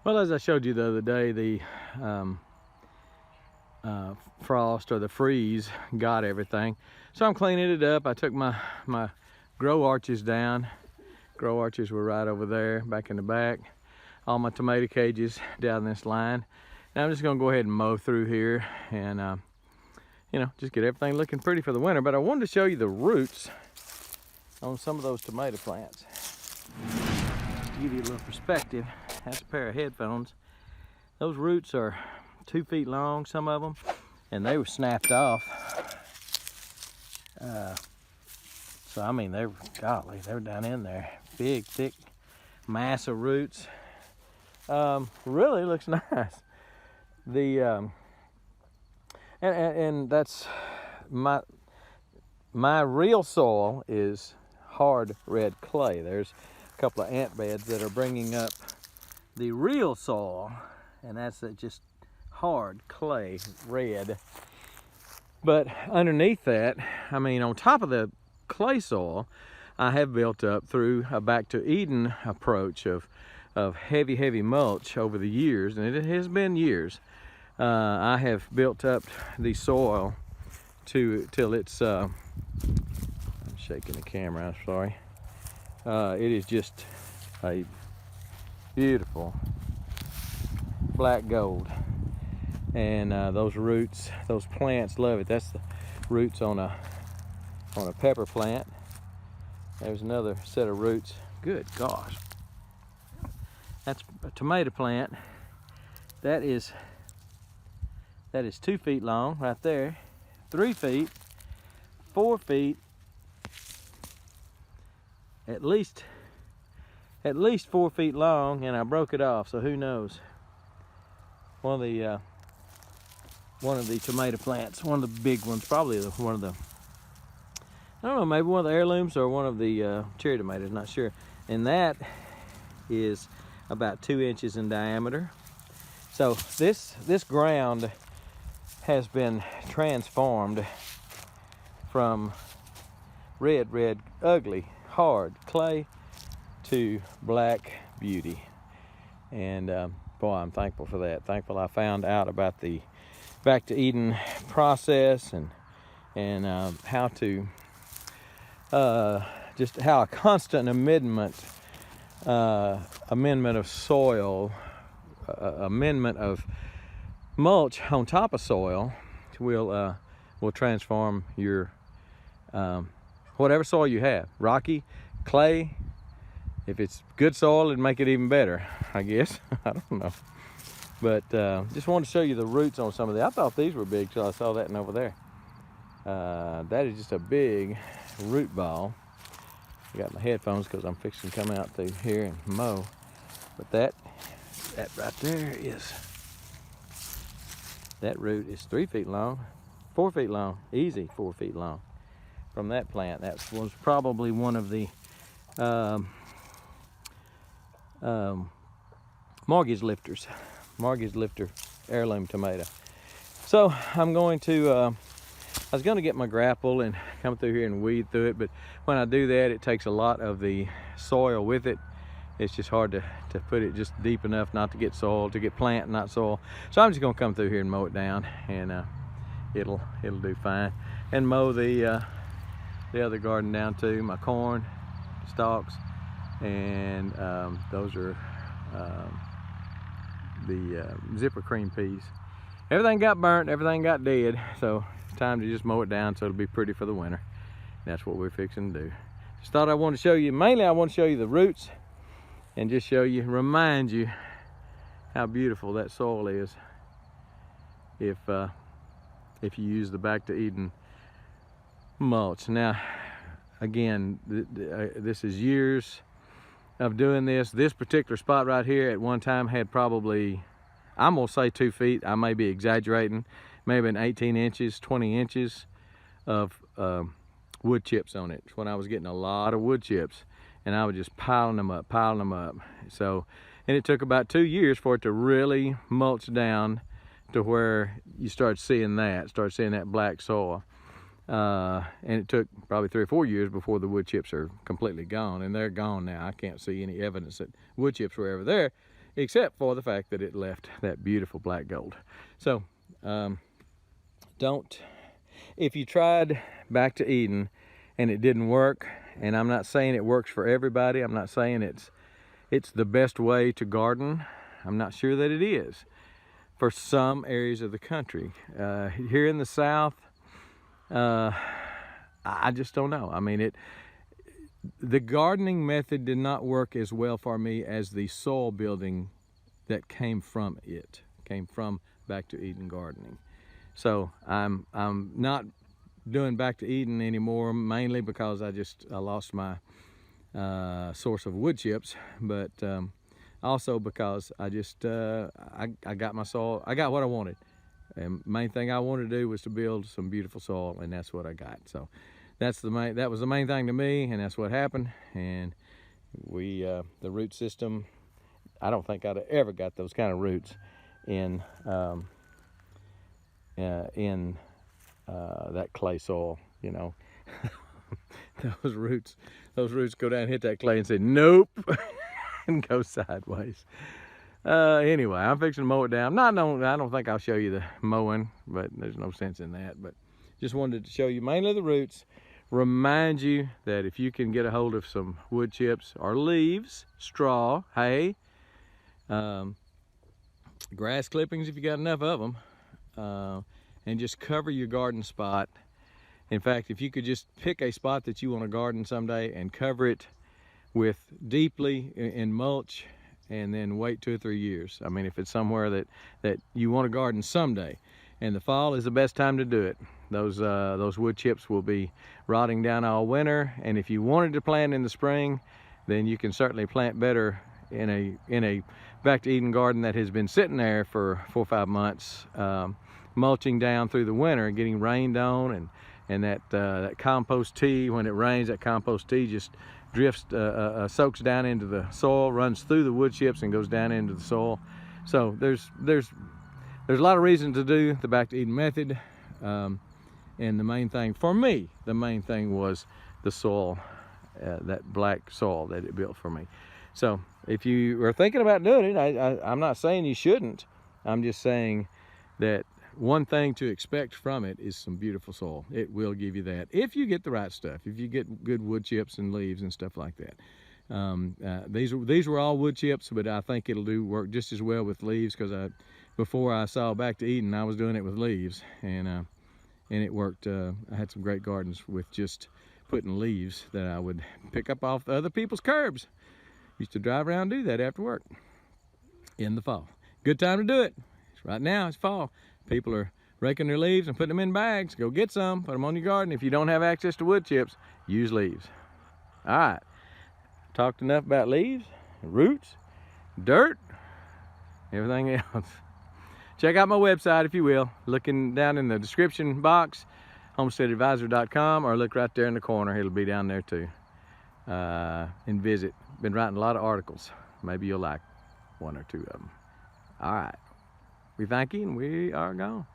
Well, as I showed you the other day, the frost or the freeze got everything. So I'm cleaning it up. I took my grow arches down. Grow arches were right over there, back in the back. All my tomato cages down this line. Now I'm just gonna go ahead and mow through here and you know, just get everything looking pretty for the winter. But I wanted to show you the roots on some of those tomato plants. Just to give you a little perspective, that's a pair of headphones. Those roots are 2 feet long, some of them, and they were snapped off. So I mean, they were down in there. Big, thick mass of roots. Really looks nice. The and that's my real soil is hard red clay. There's a couple of ant beds that are bringing up the real soil, and that's just hard clay, red. But underneath that, I mean, on top of the clay soil, I have built up through a back to Eden approach of heavy mulch over the years, and it has been years. I have built up the soil till it's I'm shaking the camera, I'm sorry. It is just a beautiful black gold, and those roots, those plants love it. That's the roots on a pepper plant. There's another set of roots. Good gosh, that's a tomato plant. That is 2 feet long right there, 3 feet, 4 feet, at least 4 feet long, and I broke it off, so who knows. One of the tomato plants, one of the big ones, probably one of the, I don't know, maybe one of the heirlooms or one of the cherry tomatoes, not sure. And that is about 2 inches in diameter. So this ground has been transformed from red, ugly, hard clay to black beauty. And boy, I'm thankful for that. Thankful I found out about the back to Eden process and how to just how a constant amendment of soil, amendment of mulch on top of soil will transform your whatever soil you have. Rocky, clay. If it's good soil, it'd make it even better, I guess. I don't know. But just wanted to show you the roots on some of these. I thought these were big till I saw that one over there. That is just a big root ball. I got my headphones because I'm fixing to come out through here and mow. But that right there is, that root is 3 feet long, 4 feet long, easy 4 feet long. From that plant, that was probably one of the mortgage lifter heirloom tomato. So I'm going to I was going to get my grapple and come through here and weed through it, but when I do that, it takes a lot of the soil with it. It's just hard to put it just deep enough not to get soil, to get plant, not soil. So I'm just going to come through here and mow it down, and it'll do fine. And mow the other garden down too, my corn stalks, and those are the zipper cream peas. Everything got burnt, everything got dead, so it's time to just mow it down so it'll be pretty for the winter. That's what we're fixing to do. Just thought I wanted to show you, mainly I want to show you the roots and just show you, remind you how beautiful that soil is if you use the back to Eden mulch. Now again, this is years of doing this. This particular spot right here at one time had probably, I'm gonna say 2 feet, I may be exaggerating, maybe an 18 inches, 20 inches of wood chips on it. When I was getting a lot of wood chips, and I was just piling them up. So, and it took about 2 years for it to really mulch down to where you start seeing that black soil. And it took probably 3 or 4 years before the wood chips are completely gone, and they're gone now. I can't see any evidence that wood chips were ever there. except for the fact that it left that beautiful black gold. So if you tried Back to Eden and it didn't work, and I'm not saying it works for everybody, I'm not saying it's the best way to garden. I'm not sure that it is for some areas of the country. Here in the South, I just don't know. I mean, the gardening method did not work as well for me as the soil building that came from Back to Eden gardening. So I'm not doing Back to Eden anymore, mainly because I lost my source of wood chips, but also because I got my soil, I got what I wanted. And main thing I wanted to do was to build some beautiful soil, and that's what I got. So that was the main thing to me, and that's what happened. And the root system, I don't think I'd have ever got those kind of roots in that clay soil, you know. those roots go down and hit that clay and say nope and go sideways. Anyway, I'm fixing to mow it down. I don't think I'll show you the mowing, but there's no sense in that. But just wanted to show you mainly the roots. Remind you that if you can get a hold of some wood chips or leaves, straw, hay, grass clippings if you got enough of them, and just cover your garden spot. In fact, if you could just pick a spot that you want to garden someday and cover it with deeply in mulch, and then wait 2 or 3 years. I mean, if it's somewhere that you want to garden someday, and the fall is the best time to do it. Those wood chips will be rotting down all winter, and if you wanted to plant in the spring, then you can certainly plant better in a Back to Eden garden that has been sitting there for 4 or 5 months, mulching down through the winter, getting rained on, and that compost tea, when it rains, that compost tea just drifts, soaks down into the soil, runs through the wood chips and goes down into the soil. So there's a lot of reasons to do the Back to Eden method, and the main thing for me, was the soil, that black soil that it built for me. So if you are thinking about doing it, I'm not saying you shouldn't. I'm just saying that one thing to expect from it is some beautiful soil. It will give you that if you get the right stuff, if you get good wood chips and leaves and stuff like that. These were all wood chips, but I think it'll work just as well with leaves, because before I saw Back to Eden, I was doing it with leaves, and it worked. I had some great gardens with just putting leaves that I would pick up off other people's curbs. Used to drive around and do that after work in the fall. Good time to do it. Right now it's fall. People are raking their leaves and putting them in bags. Go get some, put them on your garden. If you don't have access to wood chips, use leaves. All right, talked enough about leaves, roots, dirt, everything else. Check out my website if you will. Looking down in the description box, homesteadadvisor.com, or look right there in the corner. It'll be down there too. And visit. Been writing a lot of articles. Maybe you'll like 1 or 2 of them. All right. We thank you, and we are gone.